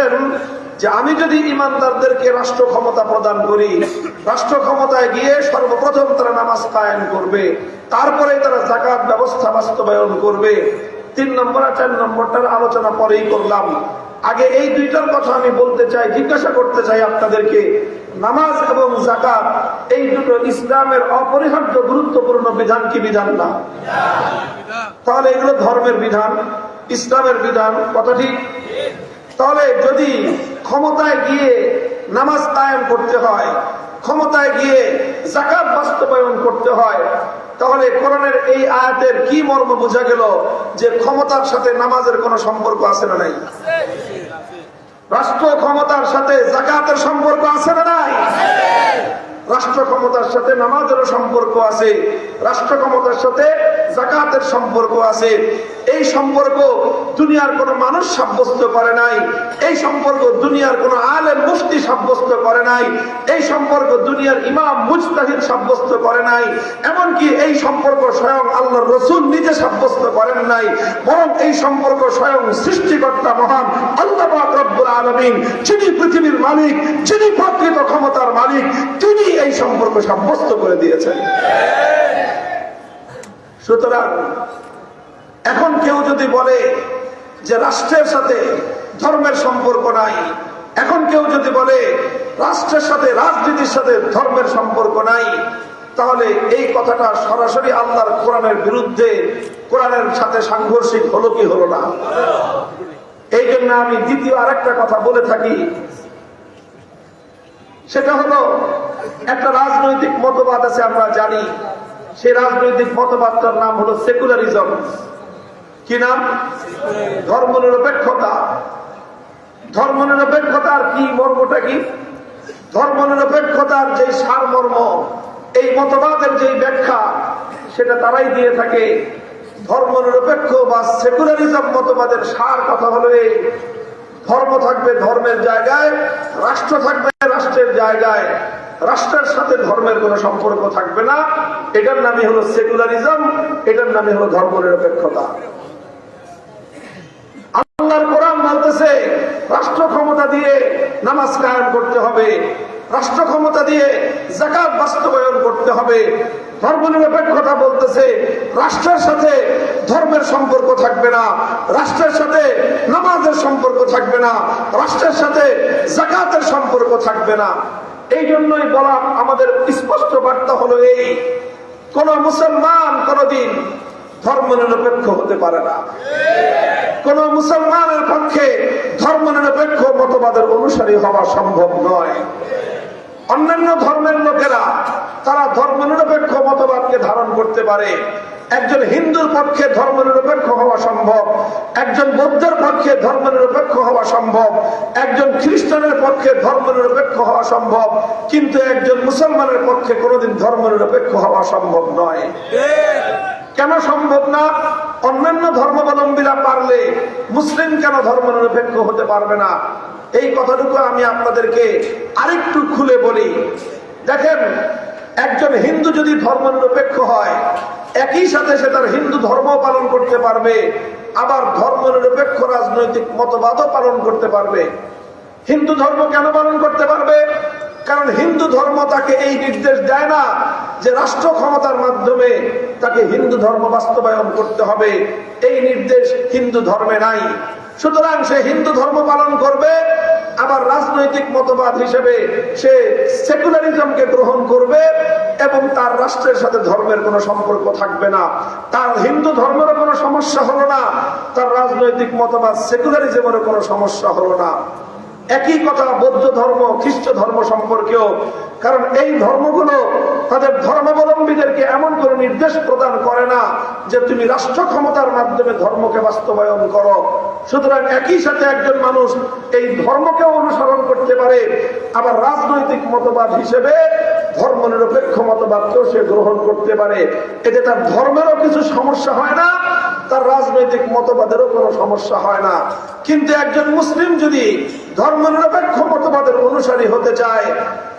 বলতেছেন যে আমি যদি ইমানদারদেরকে রাষ্ট্র ক্ষমতা প্রদান করি, রাষ্ট্র ক্ষমতায় গিয়ে সর্বপ্রথম তারা নামাজ কায়েম করবে, তারপরে তারা যাকাত ব্যবস্থা বাস্তবায়ন করবে। 3 নম্বর আর 4 নম্বরটার আলোচনা পরেই করলাম। আগে এই দুইটার কথা আমি বলতে চাই, জিজ্ঞাসা করতে চাই আপনাদেরকে, নামাজ এবং যাকাত এই দুটো ইসলামের অপরিহার্য গুরুত্বপূর্ণ বিধান কি বিধান না? তাহলে এগুলো ধর্মের বিধান, ইসলামের বিধান, কথা ঠিক? তাহলে যদি ক্ষমতায় গিয়ে নামাজ কায়েম করতে হয়, ক্ষমতায় গিয়ে যাকাত বাস্তবায়ন করতে হয়, তাহলে কোরআনের এই আয়াতের কি মর্ম বোঝা গেল? যে ক্ষমতার সাথে নামাজের কোনো সম্পর্ক আছে না নাই? রাষ্ট্র ক্ষমতার সাথে যাকাতের সম্পর্ক আছে না নাই? রাষ্ট্র ক্ষমতার সাথে নামাজেরও সম্পর্ক আছে, রাষ্ট্র ক্ষমতার সাথে যাকাতের সম্পর্ক আছে। এই সম্পর্ক দুনিয়ার কোন মানুষ সাব্যস্ত করে নাই, এই সম্পর্ক দুনিয়ার কোন আলেম মুফতি সাব্যস্ত করে নাই, এই সম্পর্ক দুনিয়ার ইমাম মুজতাহিদ সাব্যস্ত করে নাই, এমনকি এই সম্পর্ক স্বয়ং আল্লাহর রাসূল নিজে সাব্যস্ত করেন নাই, বরং এই সম্পর্ক স্বয়ং সৃষ্টিকর্তা মহান আল্লাহ পাক রব্বুল আলামিন, যিনি পৃথিবীর মালিক, যিনি প্রকৃত ক্ষমতার মালিক, তিনি এই সম্পর্ক সাব্যস্ত করে দিয়েছেন। সুতরাং এখন কেউ যদি বলে যে রাষ্ট্রের সাথে ধর্মের সম্পর্ক নাই, এখন কেউ যদি বলে রাষ্ট্রের সাথে রাজনীতির সাথে ধর্মের সম্পর্ক নাই, তাহলে এই কথাটা সরাসরি আল্লাহর কোরআনের বিরুদ্ধে, কোরআনের সাথে সাংঘর্ষিক হলো কি হলো না? এই জন্য আমি দ্বিতীয় আরেকটা কথা বলে থাকি, সেটা হলো একটা রাজনৈতিক মতবাদ আছে, আমরা জানি সেই রাজনৈতিক মতবাদটার নাম হলো সেকুলারিজম। কি নাম? ধর্মনিরপেক্ষতা। ধর্মনিরপেক্ষতার কি মর্মটা কি? ধর্মনিরপেক্ষতার যে সারমর্ম, এই মতবাদের যে ব্যাখ্যা, সেটা তারাই দিয়ে থাকে। ধর্মনিরপেক্ষ বা সেকুলারিজম মতবাদের সার কথা হলো এই: ধর্ম থাকবে ধর্মের জায়গায়, রাষ্ট্র থাকবে রাষ্ট্রের জায়গায়, রাষ্ট্রের সাথে ধর্মের কোনো সম্পর্ক থাকবে না। এটার নামই হলো সেকুলারিজম, এটার নামই হলো ধর্মনিরপেক্ষতা। আল্লাহর কোরআন বলতেছে রাষ্ট্র ক্ষমতা দিয়ে নামাজ কায়েম করতে হবে, রাষ্ট্র ক্ষমতা দিয়ে যাকাত বাস্তবায়ন করতে হবে। ধর্মনিরপেক্ষতা বলতেছে রাষ্ট্রের সাথে ধর্মের সম্পর্ক থাকবে না, রাষ্ট্রের সাথে নামাজের সম্পর্ক থাকবে না, রাষ্ট্রের সাথে যাকাতের সম্পর্ক থাকবে না। এই জন্যই বলা আমাদের স্পষ্ট বার্তা হলো এই: কোন মুসলমান কোনদিন ধর্মনিরপেক্ষ হতে পারে না। কোন মুসলমানের পক্ষে ধর্মনিরপেক্ষ মতবাদের অনুসারী হওয়া সম্ভব নয়। অন্যান্য ধর্মের লোকেরা তারা ধর্মনিরপেক্ষ মতবাদকে ধারণ করতে পারে। একজন হিন্দুর পক্ষে ধর্মনিরপেক্ষ হওয়া সম্ভব, একজন বৌদ্ধের পক্ষে ধর্মনিরপেক্ষ হওয়া সম্ভব, একজন খ্রিস্টানের পক্ষে ধর্মনিরপেক্ষ হওয়া সম্ভব, কিন্তু একজন মুসলমানের পক্ষে কোনোদিন ধর্মনিরপেক্ষ হওয়া সম্ভব নয়। কেন সম্ভব না? অন্যান্য ধর্মাবলম্বীরা পারলে মুসলিম কেন ধর্মনিরপেক্ষ হতে পারবে না? এই কথাটুকু আমি আপনাদেরকে আরেকটু খুলে বলি। দেখেন, একজন হিন্দু যদি ধর্মনিরপেক্ষ হয়, একই সাথে সে তার হিন্দু ধর্ম পালন করতে পারবে, আবার ধর্মনিরপেক্ষ রাজনৈতিক মতবাদও পালন করতে পারবে। হিন্দু ধর্ম কেন পালন করতে পারবে? কারণ হিন্দু ধর্ম তাকে এই নির্দেশ দেয় না যে রাষ্ট্র ক্ষমতার মাধ্যমে তাকে হিন্দু ধর্ম বাস্তবায়ন করতে হবে। এই নির্দেশ হিন্দু ধর্মে নাই। সুতরাং সে হিন্দু ধর্ম পালন করবে, আবার রাজনৈতিক মতবাদ হিসেবে সে সেকুলারিজমকে গ্রহণ করবে, এবং তার রাষ্ট্রের সাথে ধর্মের কোনো সম্পর্ক থাকবে না। তার হিন্দু ধর্মেরও কোনো সমস্যা হলো না, তার রাজনৈতিক মতবাদ সেকুলারিজমেরও কোনো সমস্যা হলো না। একই কথা বৌদ্ধ ধর্ম, খ্রিস্ট ধর্ম সম্পর্কেও। কারণ এই ধর্মগুলো তাদের ধর্মাবলম্বীদেরকে এমন করে নির্দেশ প্রদান করে না যে তুমি রাষ্ট্র ক্ষমতার মাধ্যমে ধর্মকে বাস্তবায়ন করো। সুতরাং একই সাথে একজন মানুষ এই ধর্মকেও অনুসরণ করতে পারে, আবার রাজনৈতিক মতবাদ হিসেবে ধর্মনিরপেক্ষ মতবাদকেও সে গ্রহণ করতে পারে। এতে তার ধর্মেরও কিছু সমস্যা হয় না, তার রাজনৈতিক মতবাদেরও কোনো সমস্যা হয় না। কিন্তু একজন মুসলিম যদি ধর্মনিরপেক্ষ মতবাদের অনুসারী হতে চায়,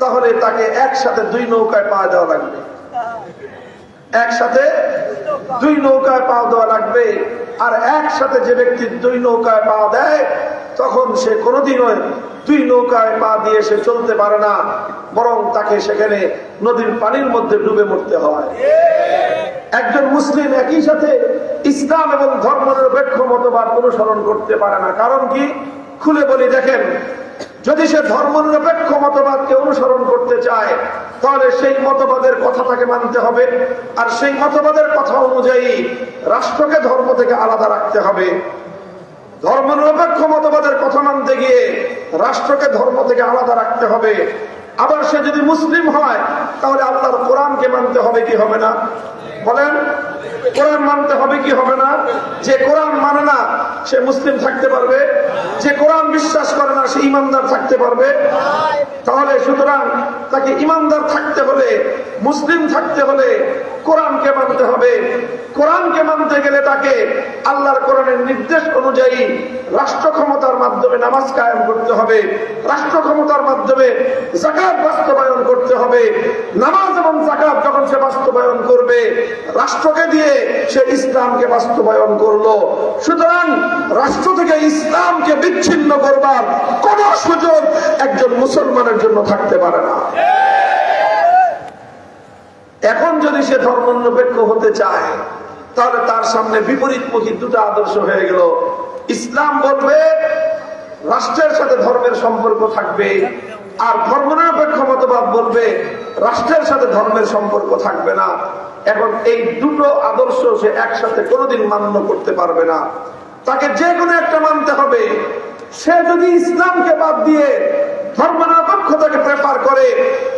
তাহলে তাকে একসাথে দুই নৌকায় পা দেওয়া লাগবে। একসাথে দুই নৌকায় পা দেওয়া লাগবে। আর একসাথে যে ব্যক্তি দুই নৌকায় পা দেয়, তখন সে কোনোদিনও দুই নৌকায় পা দিয়ে সে চলতে পারে না, বরং তাকে সেখানে নদীর পানির মধ্যে ডুবে মরতে হয়। একজন মুসলিম একই সাথে ইসলাম এবং ধর্মনিরপেক্ষ মতবাদ অনুসরণ করতে পারে না। কারণ কি? খুলে বলি, দেখেন, যদি সে ধর্মনিরপেক্ষ মতবাদকে অনুসরণ করতে চায় তাহলে সেই মতবাদের কথা তাকে মানতে হবে, আর সেই মতবাদের কথা অনুযায়ী রাষ্ট্রকে ধর্ম থেকে আলাদা রাখতে হবে। ধর্মনিরপেক্ষ মতবাদের কথা মানতে গিয়ে রাষ্ট্রকে ধর্ম থেকে আলাদা রাখতে হবে। আবার সে যদি মুসলিম হয় তাহলে আল্লাহর কোরআনকে মানতে হবে কি হবে না? বলেন, কোরআন মানতে হবে কি হবে না? যে কোরআন মানে না সে মুসলিম থাকতে পারবে? যে কোরআন বিশ্বাস করে না সে ইমানদার থাকতে পারবে? তাহলে সুতরাং তাকে ইমানদার থাকতে হলে, মুসলিম থাকতে হলে কোরআনকে মানতে হবে। কোরআনকে মানতে গেলে তাকে আল্লাহর কোরআনের নির্দেশ অনুযায়ী রাষ্ট্র ক্ষমতার মাধ্যমে নামাজ কায়েম করতে হবে, রাষ্ট্র ক্ষমতার মাধ্যমে যাকাত বাস্তবায়ন করতে হবে। নামাজ এবং যাকাত যখন সে বাস্তবায়ন করবে, রাষ্ট্রকে দিয়ে সে ইসলামকে বাস্তবায়ন করলো। সুতরাং রাষ্ট্র থেকে ইসলামকে বিচ্ছিন্ন করবার কোন সুযোগ একজন মুসলমানের জন্য থাকতে পারে না। এখন যদি সে ধর্মনিরপেক্ষ হতে চায় তাহলে তার সামনে বিপরীতমুখী দুটো আদর্শ হয়ে গেল। ইসলাম বলবে রাষ্ট্রের সাথে ধর্মের সম্পর্ক থাকবে, আর ধর্মনিরপেক্ষ মতবাদ বলবে রাষ্ট্রের সাথে ধর্মের সম্পর্ক থাকবে না। এখন এই দুটো আদর্শ সে একসাথে কোনোদিন মান্য করতে পারবে না, তাকে যে কোনো একটা মানতে হবে। সে যদি ইসলামকে বাদ দিয়ে ধর্মনিরপেক্ষতাকে প্রেফার করে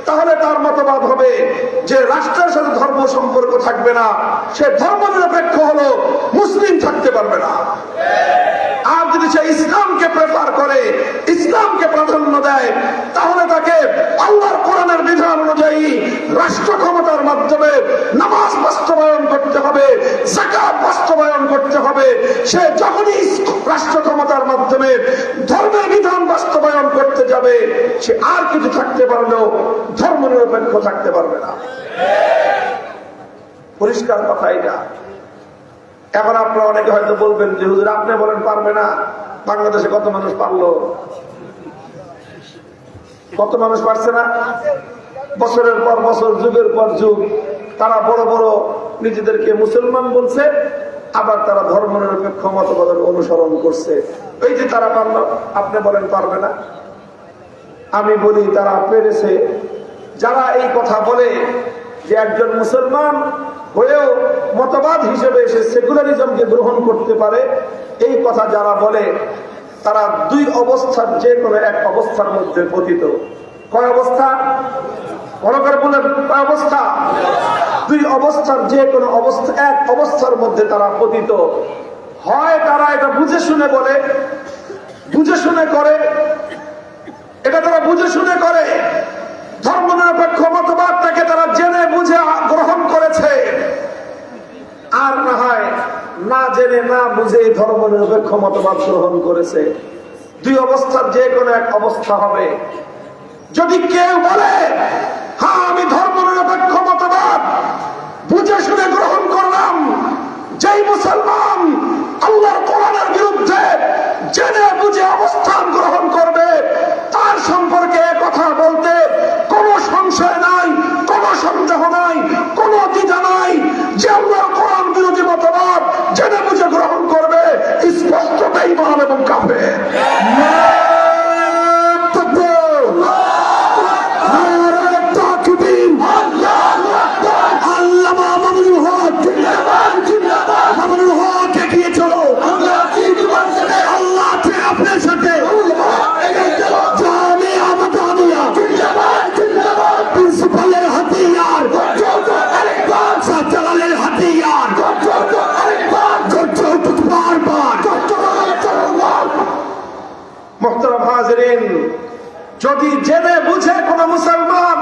তাহলে তার মতবাদ হবে যে রাষ্ট্রের সাথে ধর্ম সম্পর্ক থাকবে না, সে ধর্মনিরপেক্ষ হলো, মুসলিম থাকতে পারবে না। আর যদি সে ইসলামকে প্রেফার করে, ইসলামকে প্রাধান্য দেয়, তাহলে তাকে আল্লাহর কোরআনের বিধান অনুযায়ী রাষ্ট্র ক্ষমতার মাধ্যমে নামাজ বাস্তবায়ন করতে হবে, যাকাত বাস্তবায়ন করতে হবে। সে যখনই রাষ্ট্র ক্ষমতার মাধ্যমে ধর্মের বিধান বাস্তবায়ন করতে যাবে, সে আর কিছু থাকতে পারলেও ধর্মনিরপেক্ষ থাকতে পারবে না। পরিষ্কার কথা এটা। এখন আপনারা অনেকে হয়তো বলবেন যে হুজুর আপনি বলেন পারবে না, বাংলাদেশে কত মানুষ পারলো? কত মানুষ পারছে না? বছরের পর বছর, যুগের পর যুগ তারা বড় বড় নিজেদেরকে মুসলমান বলছে, আবার তারা ধর্মনিরপেক্ষ মতবাদের অনুসরণ করছে। এই যে তারা পারলো, আপনি বলেন পারবে না? আমি বলি তারা পেরেছে। যারা এই কথা বলে যে একজন মুসলমান হয়েও মতবাদ হিসেবে সে সেকুলারিজমকে গ্রহণ করতে পারে, এই কথা যারা বলে তারা দুই অবস্থার যে কোনো এক অবস্থার মধ্যে পতিত। কয় অবস্থা? মনে করে বলেন, কয় অবস্থা? দুই অবস্থার যে কোনো অবস্থা, এক অবস্থার মধ্যে তারা পতিত। হয় তারা এটা বুঝে শুনে বলে, বুঝে শুনে করে, এটা তারা বুঝে শুনে করে, ধর্মনিরপেক্ষ মতবাদটাকে তারা জেনে বুঝে গ্রহণ করেছে, আর না হয় না জেনে না বুঝে ধর্মনিরপেক্ষ মতবাদ গ্রহণ করেছে। দুই অবস্থার যে কোনো এক অবস্থা হবে। যদি কেউ বলে হ্যাঁ আমি ধর্মনিরপেক্ষ মতবাদ বুঝে শুনে গ্রহণ করলাম, যেই মুসলমান আল্লাহর কোরআনের বিরুদ্ধে জেনে বুঝে অবস্থান গ্রহণ করবে, তার সম্পর্কে কথা বলতে কোনো সংশয় নাই, কোনো সন্দেহ নাই, কোনো দ্বিধা নাই যে আল্লাহর কোরআন বিরোধী মতবাদ জেনে বুঝে গ্রহণ করবে, স্পষ্ট বেঈমান এবং কাফের। যদি জেনে বুঝে কোন মুসলমান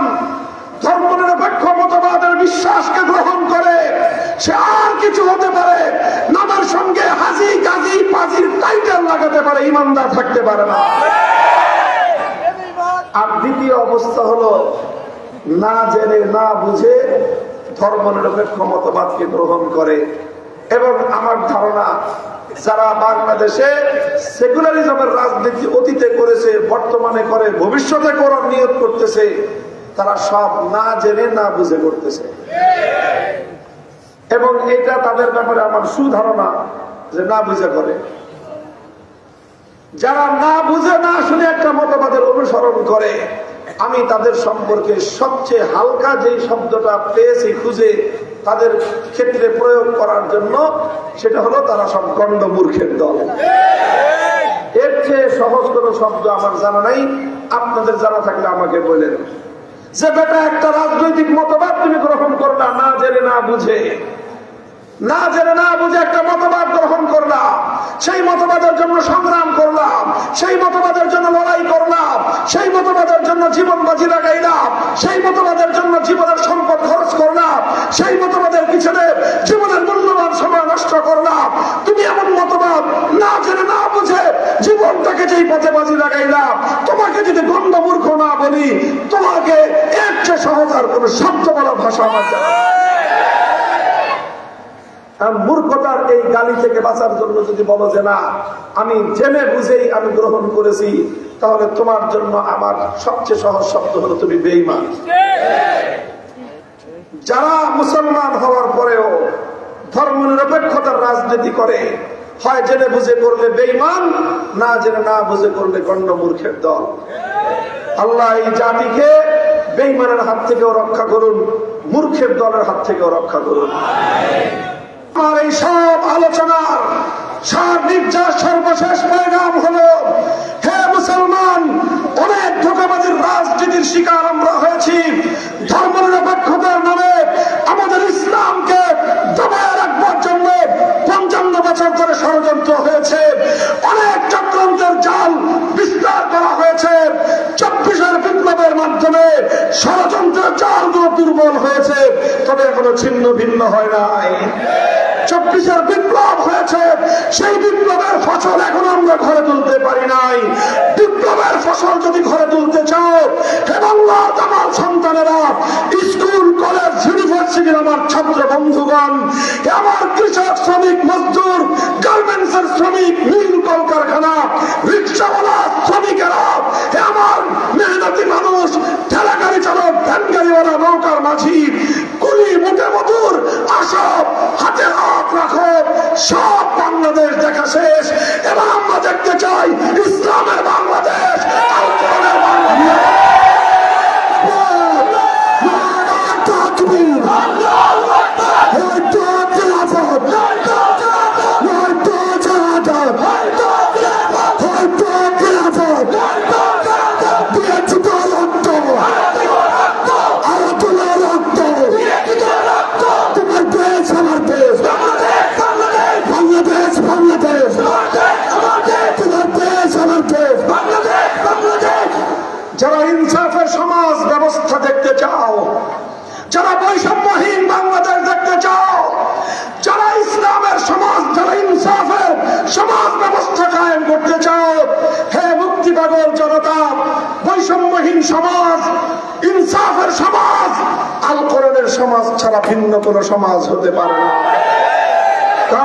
ধর্মনিরপেক্ষ মতবাদের বিশ্বাসকে গ্রহণ করে, সে আর কিছু হতে পারে, নামের সঙ্গে হাজি গাজী পাজির টাইটেল লাগাতে পারে, ইমানদার থাকতে পারে না। আর দ্বিতীয় অবস্থা হলো না জেনে না বুঝে ধর্মনিরপেক্ষ মতবাদকে গ্রহণ করে। এবং আমার ধারণা যারা বাংলাদেশে সেকুলারিজমের রাজনীতি অতীতে করেছে, বর্তমানে করে, ভবিষ্যতে করার নিয়ত করতেছে, তারা সব না জেনে না বুঝে করতেছে। এবং এটা তাদের ব্যাপারে আমার সুধারণা যে না বুঝে করে। যারা না বুঝে না শুনে একটা মতবাদের অনুসরণ করে, আমি তাদের সম্পর্কে সবচেয়ে হালকা যেই শব্দটা পেয়েছি খুঁজে তাদের ক্ষেত্রে প্রয়োগ করার জন্য, সেটা হলো তারা সব গণ্ড মূর্খের দল। এর চেয়ে সহজ কোনো শব্দ আমার জানা নাই, আপনাদের জানা থাকলে আমাকে বলেন। যে বেটা একটা রাজনৈতিক মতবাদ তুমি গ্রহণ করলা না জেনে না বুঝে, না জেনে না বুঝে একটা মতবাদ গ্রহণ করলাম, সেই মতবাদের জন্য সংগ্রাম করলাম, সেই মতবাদের জন্য লড়াই করলাম, সেই মতবাদের জন্য জীবন বাজি লাগাইলাম, সেই মতবাদের জন্য জীবনের সম্পদ খরচ করলাম, সেই মতবাদের পিছনে জীবনের মূল্যবান সময় নষ্ট করলাম। তুমি এমন মতবাদ না জেনে না বুঝে জীবনটাকে যেই পথে বাজি লাগাইলাম, তোমাকে যদি গণ্ড মূর্খ না বলি, তোমাকে এর চেয়ে সহজ আর কোন শব্দ বলা ভাষা আমার জানা। মূর্খতার এই গালি থেকে বাঁচার জন্য যদি বলো যে না আমি জেনে বুঝেই আমি গ্রহণ করেছি, তাহলে তোমার জন্য আমার সবচেয়ে সহজ শব্দ হলো তুমি বেঈমান। যারা মুসলমান হওয়ার পরেও ধর্মনিরপেক্ষতার রাজনীতি করে, হয় জেনে বুঝে করলে বেঈমান, না জেনে না বুঝে করলে গণ্ড মূর্খের দল। আল্লাহ এই জাতিকে বেঈমানের হাত থেকেও রক্ষা করুন, মূর্খের দলের হাত থেকেও রক্ষা করুন। আমার এই সব আলোচনার সর্বশেষ পরিণাম হলো, হে মুসলমান, অনেক ধোঁকাবাজির রাজনীতির শিকার আমরা হয়েছি। ধর্মনিরপেক্ষতার নামে আমাদের ইসলামকে দবায় রাখবার জন্য 55 বছর ধরে ষড়যন্ত্র হয়েছে, অনেক চক্রান্তের জাল বিস্তার করা হয়েছে। 24 বিপ্লবের মাধ্যমে ষড়যন্ত্রের জালগুলো দুর্বল হয়েছে, তবে এখনো ছিন্ন ভিন্ন হয় নাই। 24 বিপ্লব হয়েছে, সেই বিপ্লবের ফসল এখন আমরা ঘরে তুলতে পারি নাই। বিপ্লবের ফসল যদি ঘরে তুলতে চাও, হে বাংলার আমার সন্তানেরা, স্কুল কলেজ ইউনিভার্সিটির আমার ছাত্র বন্ধুগণ, আমার কৃষক শ্রমিক মজদুর, গার্মেন্টস এর শ্রমিক, মিল কলকারখানা, রিক্সাওয়ালা শ্রমিকেরা, আমার মেহনতি মানুষ, ঠেলা গাড়ি চালক, ভ্যান গাড়িওয়ালা, নৌকার মাঝি, কুলি, মোটে মজুর, আসব, হাতে হাত রাখো, সব বাংলাদেশ দেখা শেষ। এবার আমরা দেখতে চাই ইসলামের বাংলাদেশ, আল কোরআনের বাংলাদেশ। যারা ইনসাফের সমাজ ব্যবস্থা দেখতে চাও, যারা বৈষম্যহীন বাংলাদেশ দেখতে চাও, যারা ইসলামের সমাজ, যারা ইনসাফের সমাজ ব্যবস্থা কায়েম করতে চাও, হে মুক্তি পাগল জনতা, বৈষম্যহীন সমাজ, ইনসাফের সমাজ আল কোরআনের সমাজ ছাড়া ভিন্ন কোন সমাজ হতে পারে না।